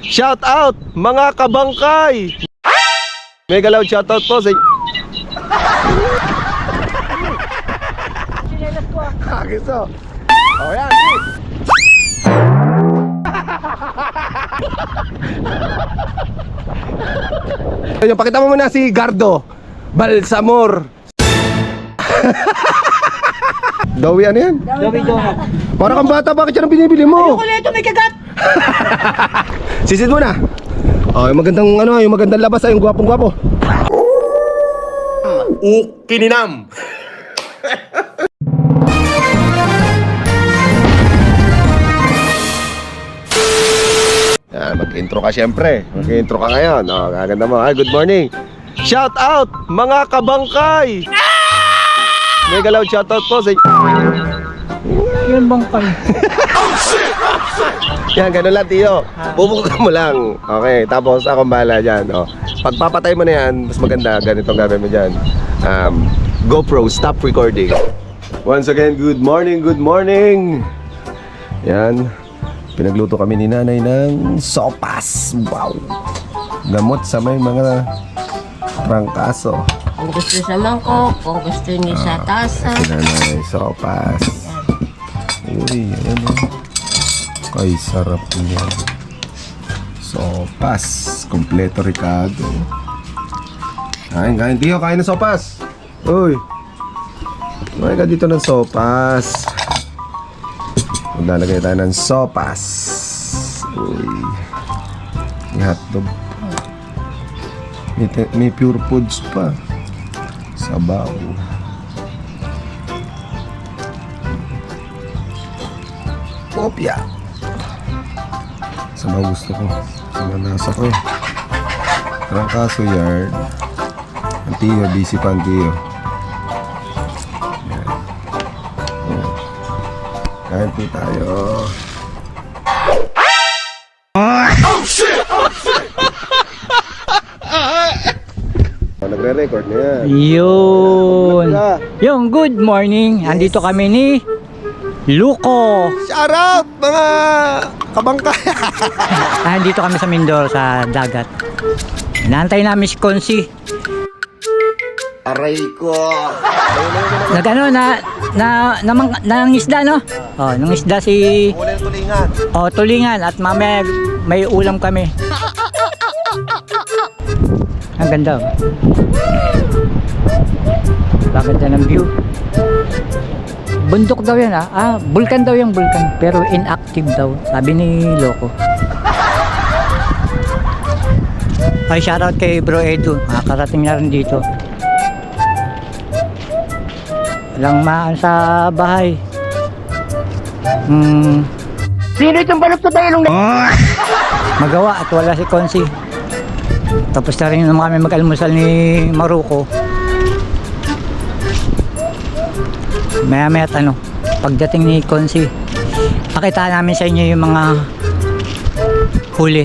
Shout out mga kabangkay. Mega loud shout out po sa Agiso. Oh yan. Ayun, pakita mo muna si Gardo Balsamor. Dawi ano yan? Dawi donut. Para kang bata, bakit yan ang binibili mo? Ayoko na ito, may kagat. Sisid mo na. Oh, yung magandang ano, yung magandang labas ay yung gwapong-gwapo. Kininam. Yan, mag-intro ka syempre. Mag-intro ka ngayon. Oh, gaganda mo. Ay, good morning. Shout out mga kabangkay. Mega loud shout out po sa Yun bangkay. yan, ganun lang, Tiyo. Bubuka mo lang. Okay, tapos akong bahala dyan. Oh. Pagpapatay mo na yan, mas maganda, ganitong gagawin mo dyan. GoPro, stop recording. Once again, good morning, good morning. Yan. Pinagluto kami ni nanay ng sopas. Wow. Gamot sa may mga trangkaso. Kung gusto sa mangkok, kung gusto niyo sa tasa. Si nanay, sopas. Uy, ayan o. Ay, sarap niya. Sopas. Kompleto Ricardo. Kain, kain. Tiyo, kain ng sopas. Uy. Kumain ka dito ng sopas. Maglalagay tayo ng sopas. Uy. May hotdog. May pure foods pa. Sabaw. Kopya. Sabaw gusto ko. Sinanasa ko. Trangkaso yard. Ang tiyo, busy pa ang tiyo. Yan. Yan. Kain po tayo. Oh shit! Nagre-record na yan. Yun. Yung good morning. Andito kami ni Luco. Shout out mga kabangkay. Andito kami sa Mindoro sa dagat. Inaantay namin si Konsi. Aray ko. Nagano nang isda no? Oh, nang isda si Tulingan. oh, tulingan at mamaya may ulam kami. Ang ganda. Oh. Ganda ng view. Bundok daw yan vulkan daw yung vulkan pero inactive daw sabi ni Loco. Ay, shoutout kay Bro Edu, makakarating na rin dito. Walang maan sa bahay. Sino itong balok sa ilong Magawa at wala si Konsi. Tapos na rin naman kami mag-almusal ni Maruko. Maya pagdating ni Konsi, pakita namin sa inyo yung mga huli.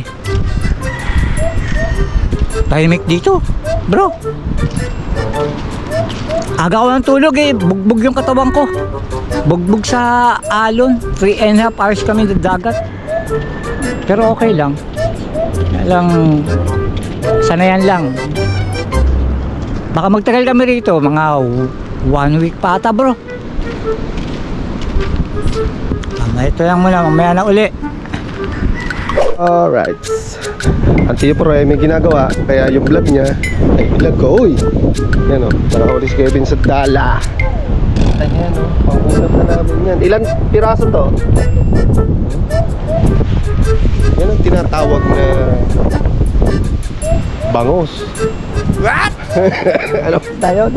Tahimik dito, bro. Aga ako ng tulog bugbog yung katawan ko. Bugbog sa alon, 3.5 hours kami sa dagat. Pero okay lang. Sanayan lang. Baka magtagal kami rito, mga 1 week pa ata, bro. Ito lang muna, mamaya na uli. Alright. Ang tiyo po ay may ginagawa, kaya yung vlog niya ay vlog ko. Uy! Yan o, nakahuli si Kevin sa dala. Ayan o, pang-unap na namin yan. Ilan piraso to? Yan ang tinatawag na bangos. What? Ano tayo?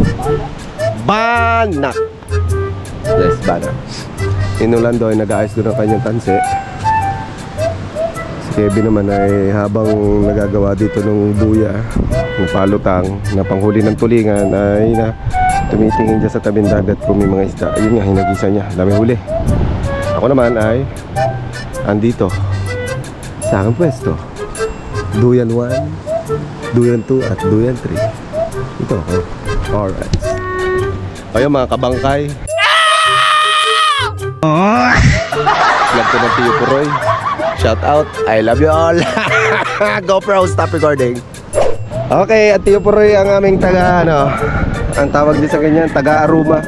Banak. Yes, banak. Inulando ay nag-aayos doon ang kanyang tanse. Si Kevin naman ay habang nagagawa dito ng buya, ng palutang, na panghuli ng tulingan, ay tumitingin dyan sa tabing dagat kung may mga isda. Ayun nga, hinagisa niya. Dami huli. Ako naman ay andito sa aking pwesto. Duyan 1, Duyan 2 at Duyan 3. Ito ako. Alright. Kayo mga kabangkay. Vlog ko ng Tiyo Puroy. Shout out, I love you all. GoPro, stop recording. Okay, at Tio Puroy ang aming taga, ang tawag din sa ganyan, taga Aruma.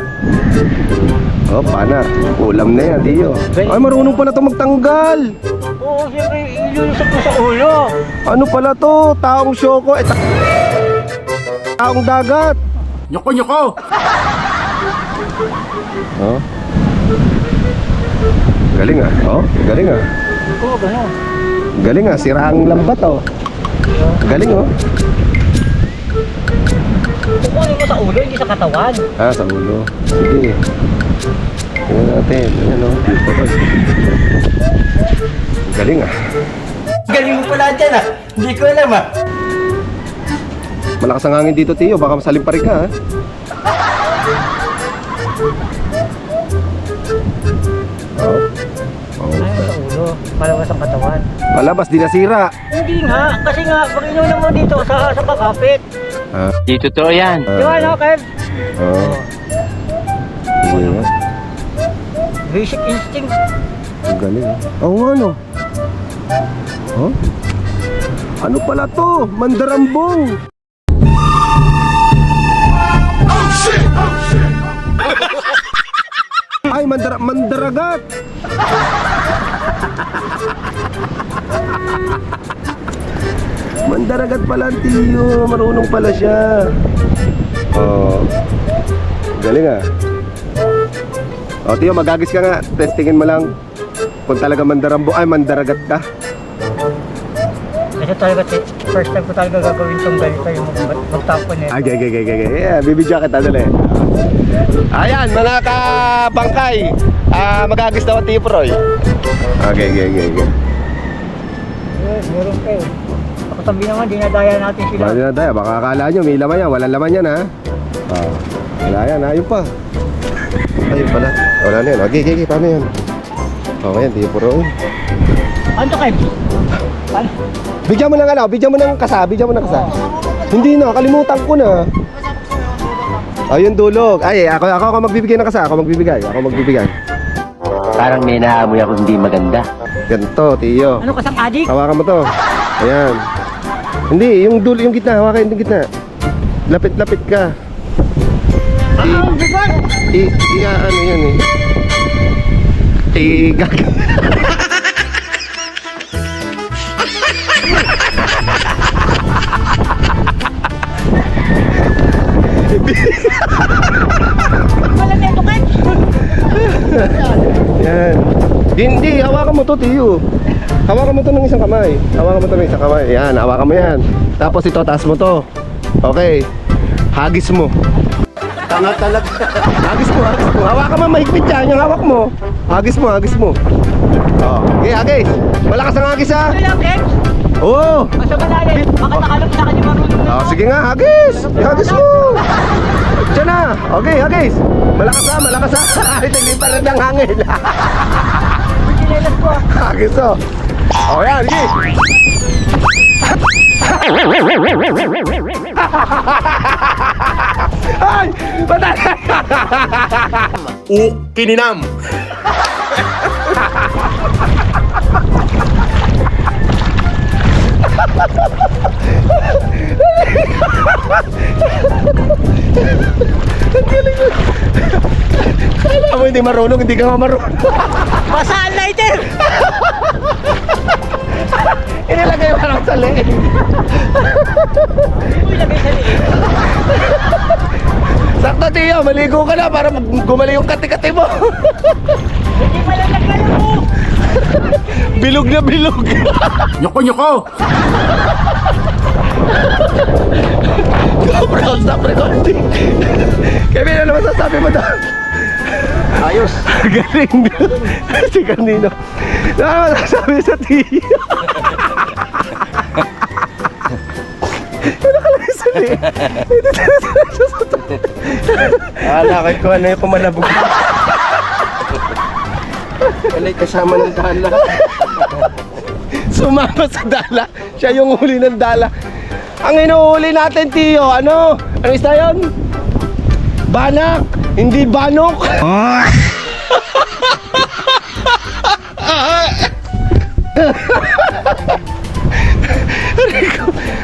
Oh, pana. Ulam na yan, Tio. Ay, marunong pala ito magtanggal. Oo, siyempre, ilulusok ko sa ulo. Ano pala to? Taong syoko. Taong dagat. Nyoko! Oh. Galing ah. Oh, galing ah. Oo, gano'n. Galing ah, siraang lambat oh. Galing oh. Kukunin mo sa ulo, hindi sa katawan. Ah, sa ulo. Sige. Tingnan natin. Ayan oh. Galing ah. Galing mo pala dyan ah. Hindi ko alam ah. Malakas ang hangin dito, Tio. Baka masalim pa rin ka, ha? Oh. Oh. Ayaw sa ulo, palabas ang katawan. Palabas, di nasira. Hindi nga, kasi nga, pag inunan mo dito sa kakapit. Ah. Di totoo yan. Di ba, no, Kev? Oh. Sige nga. Basic instinct. Ang galing, ha? Oo nga, no? Oh? Ano pala to? Mandarambong! Ay, mandaragat! Mandaragat pala ang Tio. Marunong pala siya. Oh. Galing ah. Oh, Tio, magagis ka nga. Testingin mo lang kung talaga mandarambo. Ay, mandaragat ka. Kasi talaga, first time ko talaga gagawin tong ganito, yung magtapon eh. Ay, gay. Yeah, bibidyo kita dali. Ayan, mga kabangkay. Magagis daw ang Tio Puroy. Okay. Yes, meron kayo. Ako sabi naman, dinadaya natin sila. Baka dinadaya, baka akala nyo may laman yan. Walang laman yan ha. Wala yan, ayun pa. Ayun pala. Wala na yan. Okay, paano yan? Okay yan, Tio Puroy. Ano to, Kev? Ano? Bigyan mo ng kasa. Hindi na, kalimutan ko na. Ayun dulog. Ay, ako magbibigay ng kasa. Ako magbibigay. Parang may naamoy ako hindi maganda. Ganito, Tio. Ano kasang adik? Hawakan mo to. Ayan. Hindi, yung dulo, yung gitna. Hawakan yung gitna. Lapit-lapit ka. Ang bigat! Ano yun eh. Gag. Wala na ito, Kev! Yan. Hindi, hawakan mo to, Tio. Hawakan mo to ng isang kamay. Yan, hawakan mo yan. Tapos ito, taas mo to. Okay. Hagis mo. Tanga talaga. Hagis mo. Hawakan mo, mahigpit yan. Yung hawak mo. Hagis mo. Oh. Okay, hagis. Malakas ang hagis ha. Ano lang, Kev? Oo. Basta malalim. Baka nakalap sa kanya marunong na. Oh, sige nga, hagis. Hagis mo. Diyan na. Okay, hagis. Malakas ha. Ay, naglipan rin ng hangin. Sinelas ko ah. Hagis oh. Oh, yan, sige. Ay! Patay! Kininam. Alam mo, hindi marunong, hindi ka marunong. Masaan lighter! Inilagay mo lang sa leeg. Uy, lagay sa liit. Sakto, Tio, maligo ka na para gumali yung kati-kati mo. Hindi pala lagyan mo! Bilog na bilog. Nyoko! GoPro, stop recording. Kevin, ano masasabi mo doon? Ayos. Galing. Si kanino. Ano masasabi sa Tio? Ano ka lang isa eh? Hindi talaga siya sa to. Alakay ko ano yung pumalabog. Alay kasama ng dala. Sumama sa dala. Siya yung huli ng dala. Ang inuhuli natin, Tio, ano? Ano isda yun? Banak, hindi banok.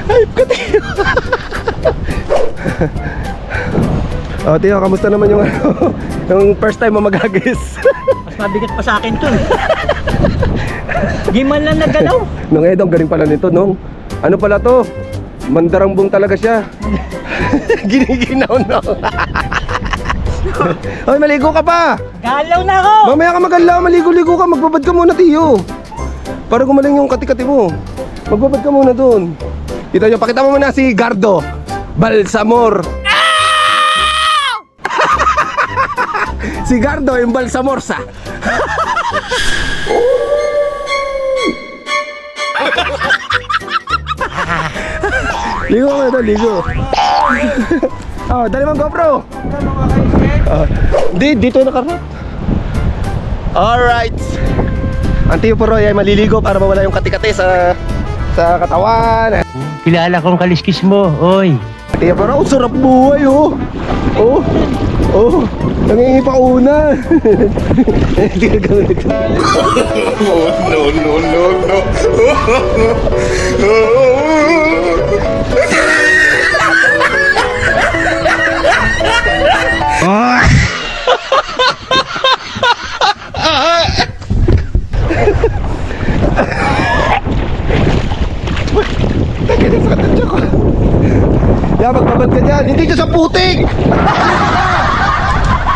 Hype ka, Tiyo. Oh, Tiyo, kamusta naman yung ano? Yung first time mo mag-agis? Mas mabigat pa sa akin to. Di man lang nagalaw. Nung Edong, galing pala nito, nung ano pala to? Mandarangbong talaga siya. Giniginaw na. Hoy, maligo ka pa. Galaw na ako. Mamaya ka magalaw, maligo-ligo ka, magbabad ka muna, Tiyo. Para gumaling yung kati-kati mo. Magbabad ka muna doon. Kita nyo, pakita mo muna si Gardo Balsamor. Si Gardo yung Balsamorsa. Ligo ka na doon, ligo. Oh, dali mong GoPro. Dito nakarap. Alright. Ang Tiyo Poroy ay maliligo para mawala yung kati-kati sa katawan. Kilala kong kaliskis mo, oy. Tiyo Poroy, sarap buhay oh. Oh. Oh, nangingipauna. Ya, magbabad ka dyan. Hindi dyan sa putik.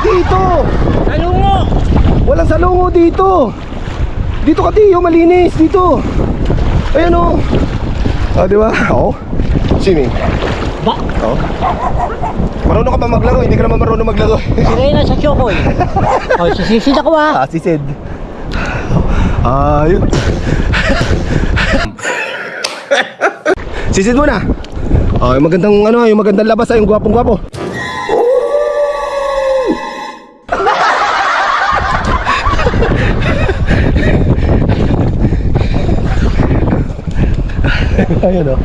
Dito. Salungo. Walang salungo dito. Dito ka, Tiyo, malinis. Dito. Ayan o. Oh, di ba? Oo. Swimming. Ba? Oo. Marunong ka ba maglago? Hindi ka naman marunong maglago. Sige na sa Chokoy. O, sisisid ako ha. Si Sid. Ayun. Sisid mo na. Oh, yung magandang ano, yung magandang labas ay yung gwapong-gwapo. Ayun o.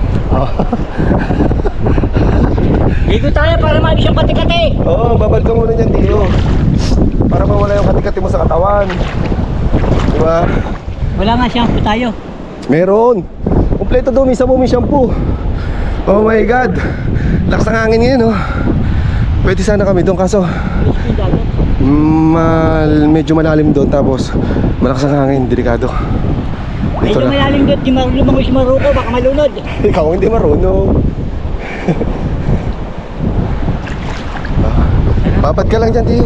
Ligo tayo para maalis yung kati-kati. Oo, babad ka muna dyan, Tiyo. Para mawala yung kati-kati mo sa katawan. Diba? Wala nga shampoo tayo. Meron. Kompleto daw, may sabon, may shampoo. Oh my God. Lakas ng hangin ngayon, oh. Pwede sana kami doon, kaso medyo malalim doon, tapos malakas ang hangin, delikado. Dito Medyo lang. malalim doon, di lumangoy si Maruko, baka malunod. Ikaw hindi marunong. Papad ka lang dyan, Tiyo.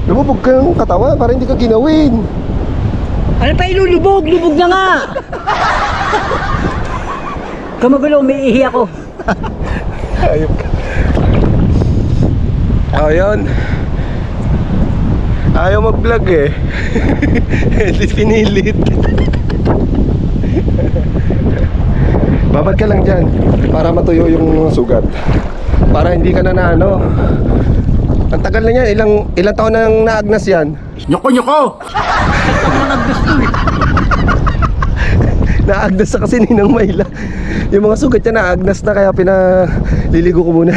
Lumubog ka ng katawan para hindi ka ginawin. Ano pa ilulubog? Lubog na nga! Kamagulo, umiihi ako. Ayop ka. Oh, yun. Ayaw mag-vlog eh. Hindi pinilit. Babad ka lang dyan para matuyo yung sugat. Para hindi ka na ano. Ang tagal na yan. Ilang taon nang naagnas yan. Nyoko! Naagnas na kasi Ninang Mayla. Yung mga sugat niya naagnas na, kaya pinaliligo ko muna.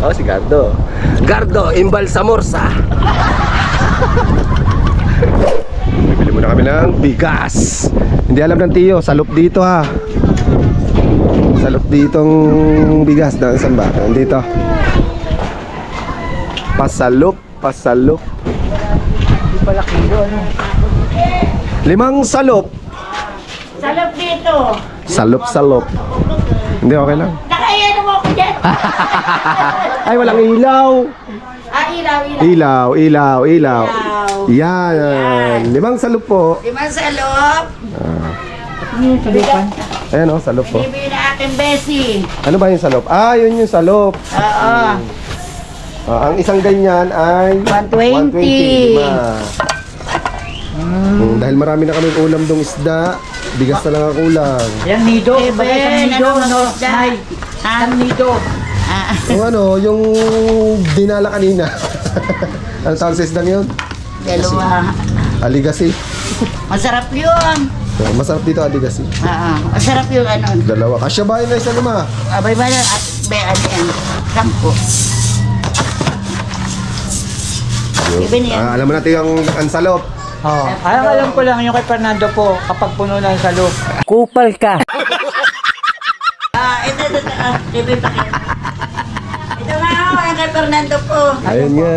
Oh, si Gardo. Gardo Imbalsamorsa. Bibili muna kami ng bigas. Hindi alam ng Tiyo, salop dito ha. Salop ditong bigas. Saan ba? Dito. Pasalop. Hindi pala kilo, ano? 5 salop. Salap dito. Salop. Hindi, okay lang. Nakaiyan mo ako dyan. Ay, walang ilaw. Ilaw. Ilaw. Yan. 5 salop po. 5 salop. Salupan. Ayan o, salop po. Bibili na aking besi. Ano ba yung salop? Ah, yun yung salop. Oo. Ang isang ganyan ay 120. 120. Dahil marami na kami ulam dong isda, bigas na lang ang kulang. Yan nido. Baka isang nido, ano? Nay. Isang nido. Yung ano, yung dinala kanina. Ano tawag sa isdang yun? Dalawa. Aligasi. Masarap yun. Masarap dito aligasi. Masarap yung ano. Dalawa. Kasya ba yun na isa lima? Abay ba lang at bayan yan. 10. Ibin yan. Alam mo natin ang salop. Oh, alam ko lang yung kay Fernando po, kapag puno na sa loob. Kupal ka. Ito, Kevin Pakit. Ito nga ako, yung kay Fernando po. Ayun nga.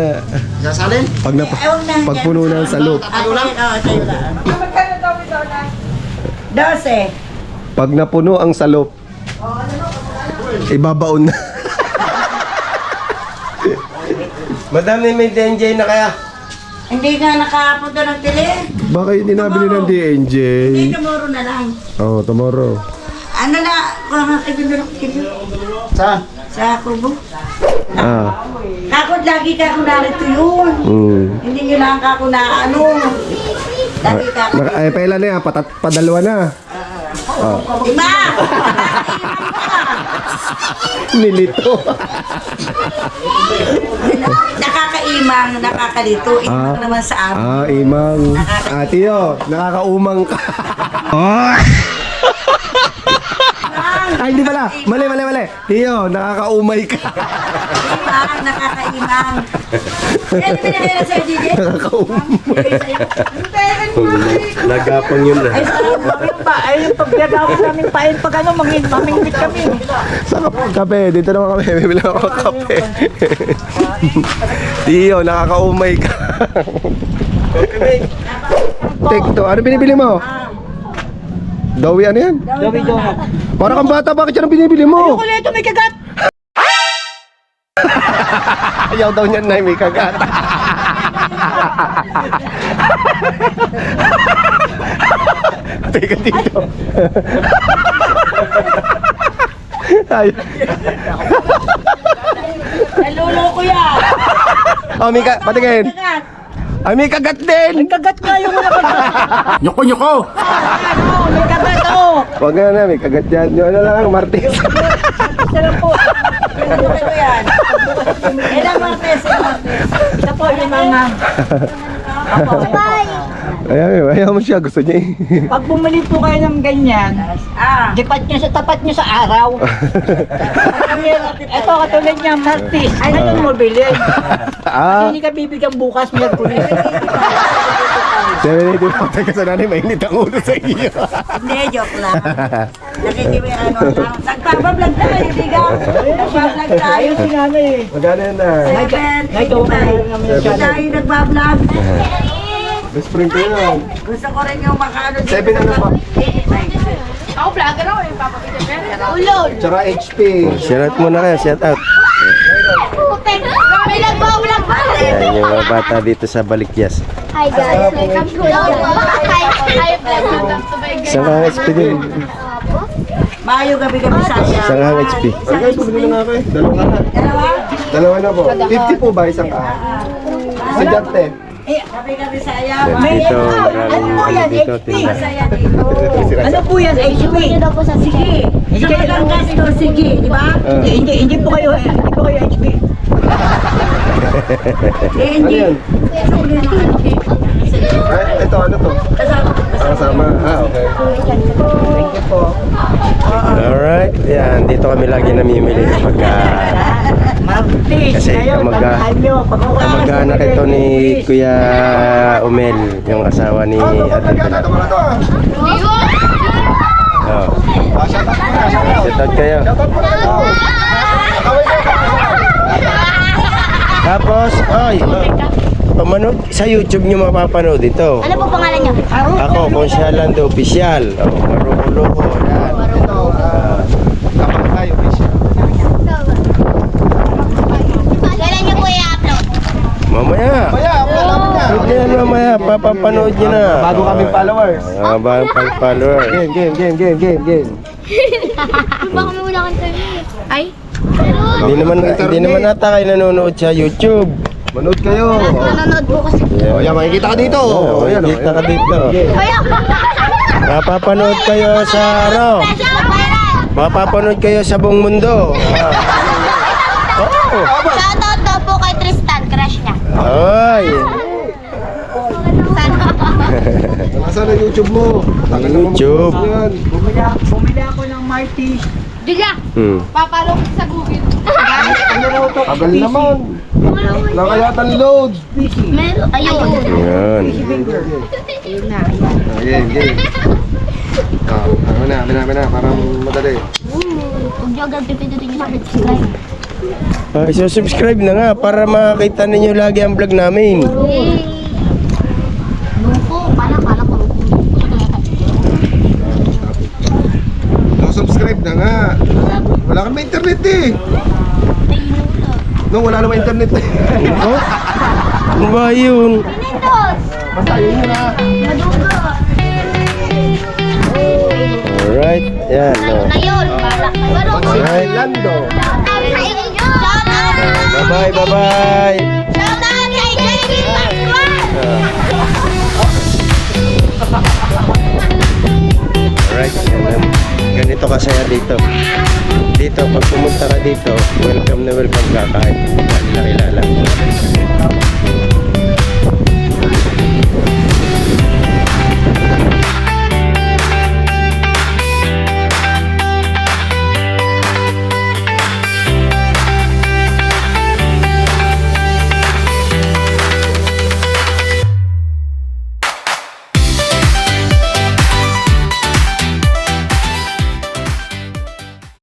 Sasalin? Pag puno na sa loob. Ano lang? Oo, sa'yo lang. Magkano daw 12. Pag napuno ang salop, ibabaon na. Madami may DNJ na kaya. Hindi nga nakapunta ng tili. Baka hindi nabili ng DNJ. Hindi, tomorrow na lang. Oh, tomorrow. Ano na, kung ibibirok kilo Saan? sa kubo. Ah. Kakot lagi ka kung narito yun. Hindi nyo lang kako na ano. Lagi ka ako. Ay, pailan na yan. Padalawa na. Ima! Nilito. Nakakaimang, nakakalito. Imang naman sa amin. Ah, imang. Tiyo, nakakaumang ka. Ay, hindi pala. Mali. Tiyo, nakakaumay ka. Imang, nakakaimang. Ano pinakailan sa'yo, DJ? Nakakaumay. Nagapang yun na. Ay, yung pagdadawa namin pain pag ano, mamingwit kami. Sa kape, dito naman kami. Bibili ako ng kape. Tiyo, nakakaumay ka. Tekto, ano binibili mo? Dawi, ano yan? Dawi donut. Para kang bata, bakit yan ang binibili mo? Ayoko na ito, may kagat. Ayaw daw niyan na may kagat. Teka dito. Ay. Naluloko yan. Oh, may patingin. Ay, may kagat din. May kagat nga yung mga kagat. Nyoko! Ano, may kagat oh. Huwag na, may kagat yan. Yung ano lang, Martis. Isa lang po. Ano yan? Ilang martes, ilang martes. Isa po yung mga... Ayaw mo siya, gusto niya eh. Pag bumili po kayo ng ganyan, Ah, tapat nyo sa araw. Ito, katulad niya, Martis. Ngayon mo bilhin. Ah, Hindi ka bibigyan bukas, Miyerkules. 780 Teka sa nanay, mainit ang ulo sa iyo. hindi, joke lang. Nakikiwi ano lang. Nagpapablog tayo, diga. Nagpapablog tayo. Ayun si nanay eh. Magkano yan na? Ito, Tayo nagbablog. Best friend ko yun. Gusto ko rin yung makaano dito. 7 ano pa? 85. Ako vlogger ako eh, papakita pero. Ulol! Tsaka HP. Shout out muna kayo, shout out. May nagbablog pa! Yan yung mga bata dito sa Balikyas. Hi guys, welcome to Hi vlog, to my Isang kang HP din. Mayo gabi-gabi sa akin. Isang kang HP. Ay guys, bumili na nga kayo. Dalawa ka na. Dalawa? Dalawa na po. 50 po ba isang ka? Sa Jante. Gabi-gabi sa ayaw. Dito, ano po yan, dito, HP? tinda. Masaya dito. Ano po yan, HP? Sige. Sa Batangas to, sige, di ba? Hindi po kayo HP. Ano yan? Ito, ano to? Kasama. Okay. Thank you po. Alright, yan. Dito kami lagi namimili pagka Martis, Kasi kayo, tandaan nyo. kamag-anak ito ni Kuya Umel, yung asawa ni Ate Pilar. Oh. Shout out kayo. Tapos, ay, pamanood sa YouTube nyo mapapanood ito. Ano po pangalan niyo? Ako, Consialando Official. Oh, Maruko-loko. Yan. Kapag tayo, official. Kailan niyo po i-upload? Mamaya. Upload na yan mamaya. Papapanood nyo na. Bago kaming followers. Bagong followers. Game. Baka may wala kang time. Ay? Hindi naman nata kayo nanonood sa YouTube. Manood kayo. Nanonood po kasi. Yeah. Yan, makikita ka dito. Oh, Ayan, kita ka dito. Kaya! Mapapanood kayo sa ano? Mapapanood kayo sa buong mundo. Shoutout daw po kay Tristan, crush niya. Ay. Sana. Nasaan ang YouTube mo? Tagal naman YouTube. mag-post yan. Bumili ako ng Martis. Diga, papalo ko sa Google. Tagal naman. Nakayatan load. Meron, ayun. Yan. Okay. Ano na, parang madali. Huwag niyo agad pipindutin yung subscribe. Subscribe na nga para makita ninyo lagi ang vlog namin. Luko, pala ko. Subscribe na nga. Wala kang may internet eh. No, wala naman internet eh. Ano ba yun? Pinindot! Basahin mo na. Madugo! Alright, yan. Na yun, balak na yun. Alright. Lando. Sa inyo! Shout out! Bye-bye. Shout out kay JB Pascual! Alright, ganito kasaya dito. Dito, pag pumunta ka dito, welcome na welcome ka kahit hindi ka nila kilala.